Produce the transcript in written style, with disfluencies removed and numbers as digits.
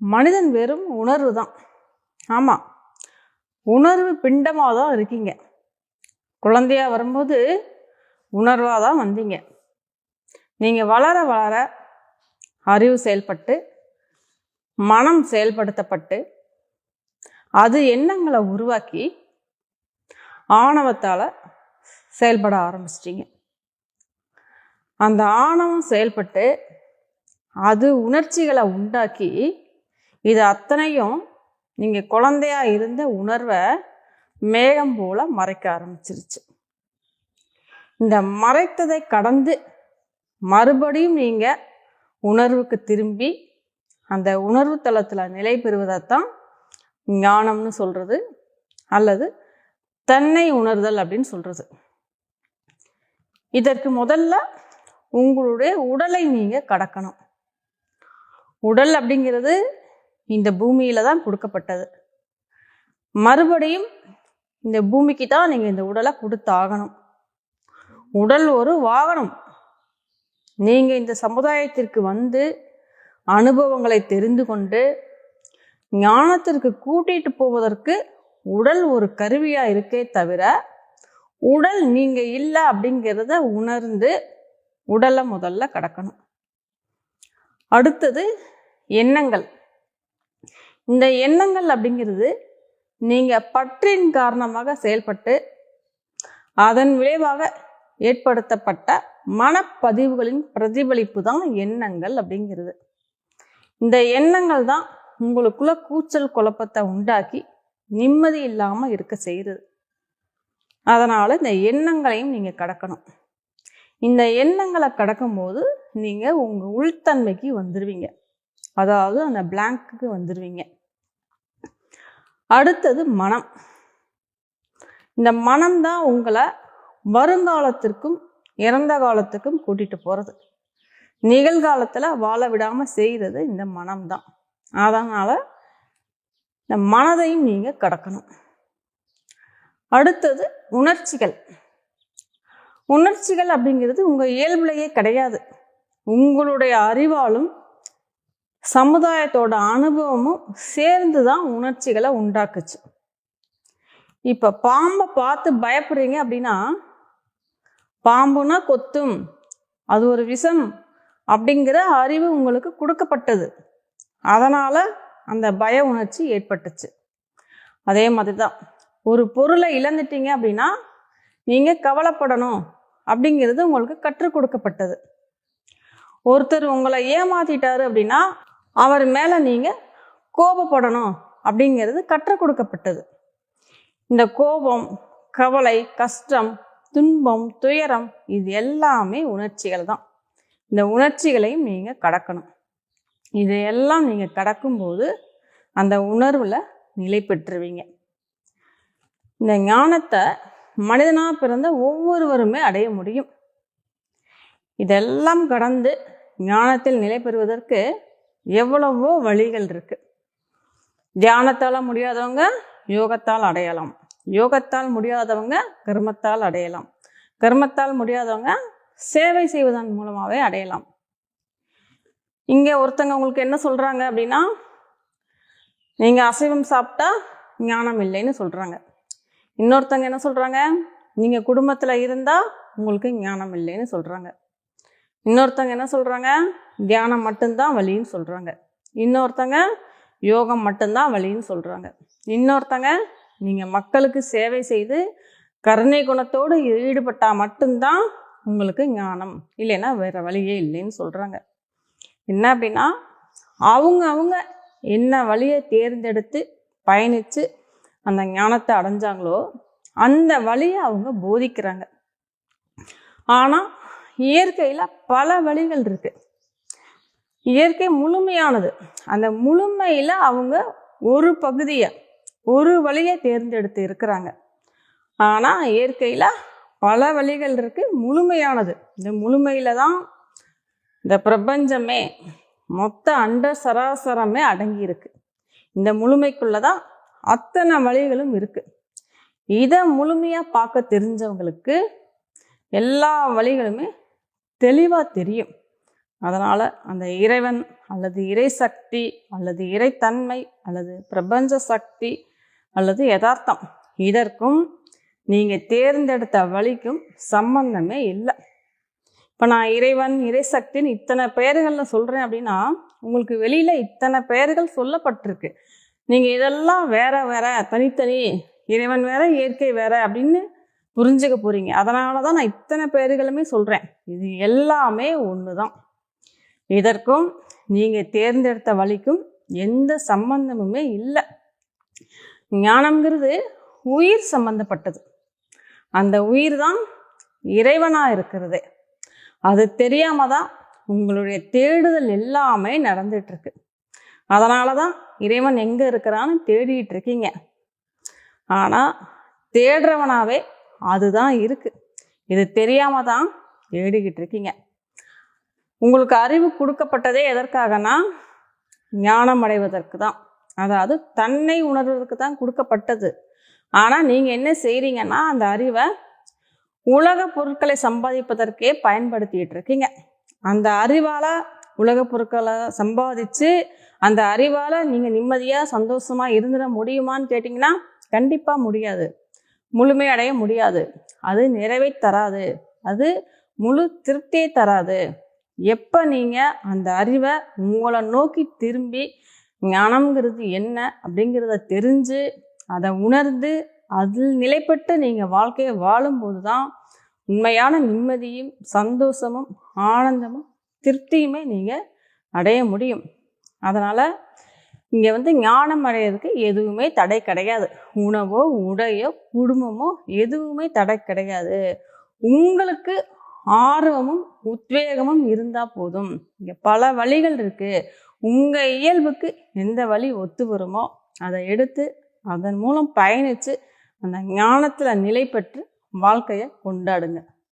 மனிதன் வெறும் உணர்வு தான். ஆமாம், உணர்வு பிண்டமாக தான் இருக்கீங்க. குழந்தையா வரும்போது உணர்வாக தான் வந்தீங்க. நீங்கள் வளர வளர அறிவு செயல்பட்டு மனம் செயல்படுத்தப்பட்டு அது எண்ணங்களை உருவாக்கி ஆணவத்தால் செயல்பட ஆரம்பிச்சிட்டிங்க. அந்த ஆணவம் செயல்பட்டு அது உணர்ச்சிகளை உண்டாக்கி இது அத்தனையும் நீங்கள் குழந்தையா இருந்த உணர்வை மேகம் போல மறைக்க ஆரம்பிச்சிருச்சு. இந்த மறைத்ததை கடந்து மறுபடியும் நீங்கள் உணர்வுக்கு திரும்பி அந்த உணர்வு தளத்தில் நிலை பெறுவதைத்தான் ஞானம்னு சொல்கிறது, அல்லது தன்னை உணர்தல் அப்படின்னு சொல்கிறது. இதற்கு முதல்ல உங்களுடைய உடலை நீங்கள் கடக்கணும். உடல் அப்படிங்கிறது இந்த பூமியில தான் கொடுக்கப்பட்டது. மறுபடியும் இந்த பூமிக்கு தான் நீங்கள் இந்த உடலை கொடுத்தாகணும். உடல் ஒரு வாகனம். நீங்கள் இந்த சமுதாயத்திற்கு வந்து அனுபவங்களை தெரிந்து கொண்டு ஞானத்திற்கு கூட்டிட்டு போவதற்கு உடல் ஒரு கருவியா இருக்கே தவிர உடல் நீங்க இல்லை அப்படிங்கிறத உணர்ந்து உடலை முதல்ல கடக்கணும். அடுத்தது எண்ணங்கள். இந்த எண்ணங்கள் அப்படிங்கிறது நீங்க பற்றின் காரணமாக செயல்பட்டு அதன் விளைவாக ஏற்படுத்தப்பட்ட மனப்பதிவுகளின் பிரதிபலிப்பு தான் எண்ணங்கள் அப்படிங்கிறது. இந்த எண்ணங்கள் தான் உங்களுக்குள்ள கூச்சல் குழப்பத்தை உண்டாக்கி நிம்மதி இல்லாமல் இருக்க செய்கிறது. அதனால் இந்த எண்ணங்களையும் நீங்கள் கடக்கணும். இந்த எண்ணங்களை கடக்கும்போது நீங்கள் உங்கள் உள்தன்மைக்கு வந்துடுவீங்க, அதாவது அந்த பிளாங்க்கு வந்துடுவீங்க. அடுத்தது மனம். இந்த மனம்தான் உங்களை வருங்காலத்திற்கும் இறந்த காலத்துக்கும் கூட்டிட்டு போகிறது. நிகழ்காலத்தில் வாழ விடாமல் செய்கிறது இந்த மனம்தான். அதனால் இந்த மனதையும் நீங்கள் கடக்கணும். அடுத்தது உணர்ச்சிகள். உணர்ச்சிகள் அப்படிங்கிறது உங்கள் இயல்புலையே கிடையாது. உங்களுடைய அறிவாலும் சமுதாயத்தோட அனுபவமும் சேர்ந்து தான் உணர்ச்சிகளை உண்டாக்குச்சு. இப்போ பாம்பை பார்த்து பயப்படுறீங்க அப்படின்னா, பாம்புனா கொத்தும், அது ஒரு விஷம் அப்படிங்கிற அறிவு உங்களுக்கு கொடுக்கப்பட்டது. அதனால் அந்த பய உணர்ச்சி ஏற்பட்டுச்சு. அதே மாதிரி தான் ஒரு பொருளை இழந்துட்டீங்க அப்படின்னா நீங்கள் கவலைப்படணும் அப்படிங்கிறது உங்களுக்கு கற்றுக் கொடுக்கப்பட்டது. ஒருத்தர் உங்களை ஏமாத்திட்டாரு அப்படின்னா அவர் மேலே நீங்கள் கோபப்படணும் அப்படிங்கிறது கற்றுக் கொடுக்கப்பட்டது. இந்த கோபம், கவலை, கஷ்டம், துன்பம், துயரம் இது எல்லாமே உணர்ச்சிகள் தான். இந்த உணர்ச்சிகளையும் நீங்கள் கடக்கணும். இதையெல்லாம் நீங்கள் கடக்கும்போது அந்த உணர்வில் நிலை பெற்றுவீங்க. இந்த ஞானத்தை மனிதனாக பிறந்த ஒவ்வொருவருமே அடைய முடியும். இதெல்லாம் கடந்து ஞானத்தில் நிலை பெறுவதற்கு எவ்வளவோ வழிகள் இருக்கு. தியானத்தால் முடியாதவங்க யோகத்தால் அடையலாம், யோகத்தால் முடியாதவங்க கர்மத்தால் அடையலாம், கர்மத்தால் முடியாதவங்க சேவை செய்வதன் மூலமாகவே அடையலாம். இங்கே ஒருத்தங்க உங்களுக்கு என்ன சொல்கிறாங்க அப்படின்னா, நீங்கள் அசைவம் சாப்பிட்டா ஞானம் இல்லைன்னு சொல்கிறாங்க. இன்னொருத்தங்க என்ன சொல்கிறாங்க, நீங்கள் குடும்பத்தில் இருந்தால் உங்களுக்கு ஞானம் இல்லைன்னு சொல்கிறாங்க. இன்னொருத்தங்க என்ன சொல்கிறாங்க, தியானம் மட்டும்தான் வழின்னு சொல்கிறாங்க. இன்னொருத்தங்க யோகம் மட்டும்தான் வழின்னு சொல்கிறாங்க. இன்னொருத்தங்க நீங்கள் மக்களுக்கு சேவை செய்து கருணை குணத்தோடு ஈடுபட்டால் மட்டும்தான் உங்களுக்கு ஞானம், இல்லைன்னா வேறு வழியே இல்லைன்னு சொல்கிறாங்க. என்ன அப்படின்னா, அவங்க என்ன வழியை தேர்ந்தெடுத்து பயணித்து அந்த ஞானத்தை அடைஞ்சாங்களோ அந்த வழியை அவங்க போதிக்கிறாங்க. ஆனால் இயற்கையில் பல வழிகள் இருக்கு. இயற்கை முழுமையானது. அந்த முழுமையில் அவங்க ஒரு பகுதியை, ஒரு வழியை தேர்ந்தெடுத்து இருக்கிறாங்க. ஆனால் இயற்கையில் பல வழிகள் இருக்கு, முழுமையானது. இந்த முழுமையில தான் இந்த பிரபஞ்சமே, மொத்த அண்ட சராசரமே அடங்கி இருக்கு. இந்த முழுமைக்குள்ளதான் அத்தனை வழிகளும் இருக்கு. இதை முழுமையா பார்க்க தெரிஞ்சவங்களுக்கு எல்லா வழிகளுமே தெளிவா தெரியும். அதனால் அந்த இறைவன் அல்லது இறை சக்தி அல்லது இறைத்தன்மை அல்லது பிரபஞ்ச சக்தி அல்லது யதார்த்தம் இதற்கும் நீங்கள் தேர்ந்தெடுத்த வழிக்கும் சம்பந்தமே இல்லை. இப்போ நான் இறைவன் இறை சக்தின்னு இத்தனை பெயர்களில் சொல்கிறேன் அப்படின்னா உங்களுக்கு வெளியில் இத்தனை பெயர்கள் சொல்லப்பட்டிருக்கு. நீங்கள் இதெல்லாம் வேற வேற தனித்தனி இறைவன் வேற இயற்கை வேற அப்படின்னு புரிஞ்சுக்க போகிறீங்க. அதனால தான் நான் இத்தனை பெயர்களுமே சொல்கிறேன். இது எல்லாமே ஒன்று தான். இதற்கும் நீங்கள் தேர்ந்தெடுத்த வழிக்கும் எந்த சம்பந்தமுமே இல்லை. ஞானம்ங்கிறது உயிர் சம்பந்தப்பட்டது. அந்த உயிர் தான் இறைவனாக இருக்கிறது. அது தெரியாம தான் உங்களுடைய தேடுதல் எல்லாமே நடந்துட்டுருக்கு. அதனால தான் இறைவன் எங்கே இருக்கிறான்னு தேடிட்டு இருக்கீங்க. ஆனால் தேடுறவனாவே அதுதான் இருக்குது. இது தெரியாம தான் தேடிக்கிட்டு இருக்கீங்க. உங்களுக்கு அறிவு கொடுக்கப்பட்டதே எதற்காகனா ஞானம் அடைவதற்கு தான். அதாவது தன்னை உணர்வதற்கு தான் கொடுக்கப்பட்டது. ஆனால் நீங்கள் என்ன செய்கிறீங்கன்னா அந்த அறிவை உலக பொருட்களை சம்பாதிப்பதற்கே பயன்படுத்திட்டு இருக்கீங்க. அந்த அறிவால் உலக பொருட்களை சம்பாதிச்சு அந்த அறிவால் நீங்கள் நிம்மதியாக சந்தோஷமாக இருந்துட முடியுமான்னு கேட்டிங்கன்னா கண்டிப்பாக முடியாது. முழுமையடைய முடியாது. அது நிறைவை தராது. அது முழு திருப்தியை தராது. எப்போ நீங்கள் அந்த அறிவை உங்களை நோக்கி திரும்பி ஞானம்ங்கிறது என்ன அப்படிங்கிறத தெரிஞ்சு அதை உணர்ந்து அதில் நிலைப்பட்டு நீங்கள் வாழ்க்கையை வாழும்போது தான் உண்மையான நிம்மதியும் சந்தோஷமும் ஆனந்தமும் திருப்தியுமே நீங்கள் அடைய முடியும். அதனால் இங்கே ஞானம் அடையிறதுக்கு எதுவுமே தடை கிடையாது. உணவோ உடையோ குடும்பமோ எதுவுமே தடை கிடையாது. உங்களுக்கு ஆர்வமும் உத்வேகமும் இருந்தால் போதும். இங்கே பல வழிகள் இருக்குது. உங்கள் இயல்புக்கு எந்த வழி ஒத்து வருமோ அதை எடுத்து அதன் மூலம் பயணித்து அந்த ஞானத்தில் நிலை பெற்று வாழ்க்கையை கொண்டாடுங்க.